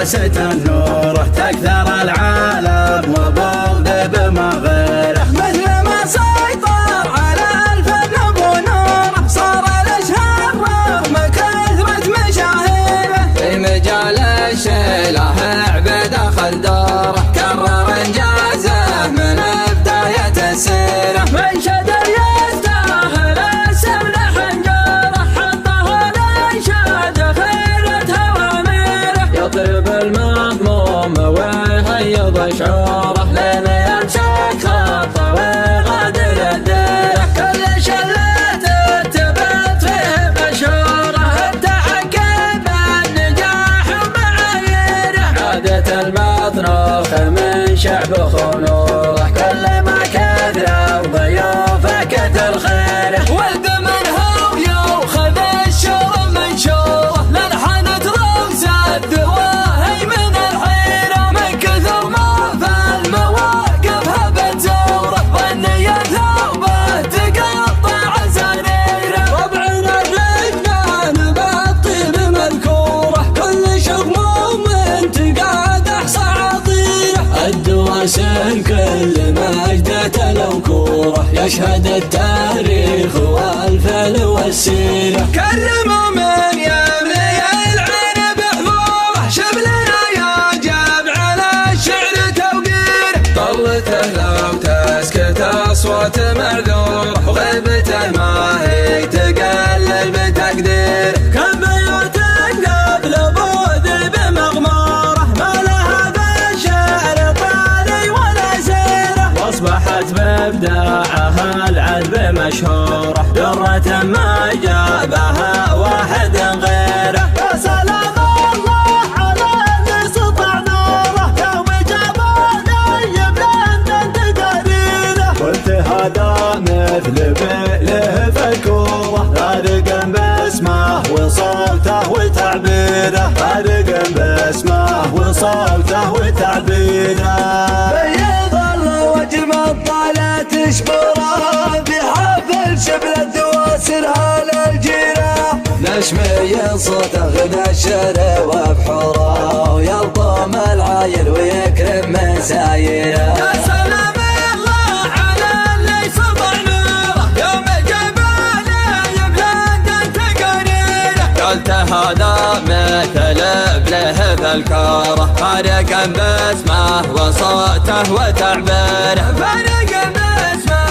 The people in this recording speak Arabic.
داسة النور تكثر العالم وبغض بمغيره، مثل ما سيطر على الفن بنوره صار الاشهر رغم كثرة مشاهيره. في مجال الشيله عبد اخذ دوره كرر انجازه من بداية السيره، منشد يستاهل السم لحنجره حطه الانشاد خيرة اوامره، يطيب المضموم ويهيض شعوره لين يمسك خطه ويغادر الديره. كل شلة التبت فيه مشهوره التحقق بالنجاح ومعاييره، عادة المطروخ من شعب خنوره كل ما كثر ضيوفه كثر خيره. ولد منها وياخذ الشور منشوره للحنت رمز الدواهي من الحيره، من كثر ما في المواقف هبت زوره والنية ثوبه تقطع زريره. ربعنا الرجال بالطيب مذكوره كل شغله من تقادح صعاطيره، الدواسن كل مجدة الوكوره يشهد التاريخ والفعل والسيره. كرموا من يملي العين بحضوره شبلنا يجب على الشعر توقيره، طلته لو تسكت اصوات معذوره وغيبته ما هي تقلل بتقديره. كم بيوت قبل بوذ بمغماره ما لها بالشعر طاري ولا سيره، واصبحت بابداعها العذب مشهوره درة ما جابها واحد غيره. يا سلام الله على اللي سطع نوره يوم جابونا يبلن تقاريره، قلت هذا مثل بئله فكوره فارق باسمه وصوته وتعبيره، فارق باسمه وصوته وتعبيره. بيض الله واجمل طالع تشبره بحفل شبل الدواسر على الجيره، نشمي صوته غدا الشر وبحوره ويلطم العايل ويكرم مسايره. يا سلام الله على اللي سطع نوره يوم جباله يبلن تقاريره، قلت هذا مثل بله فالكاره فارق باسمه وصوته وتعبيره، فارق باسمه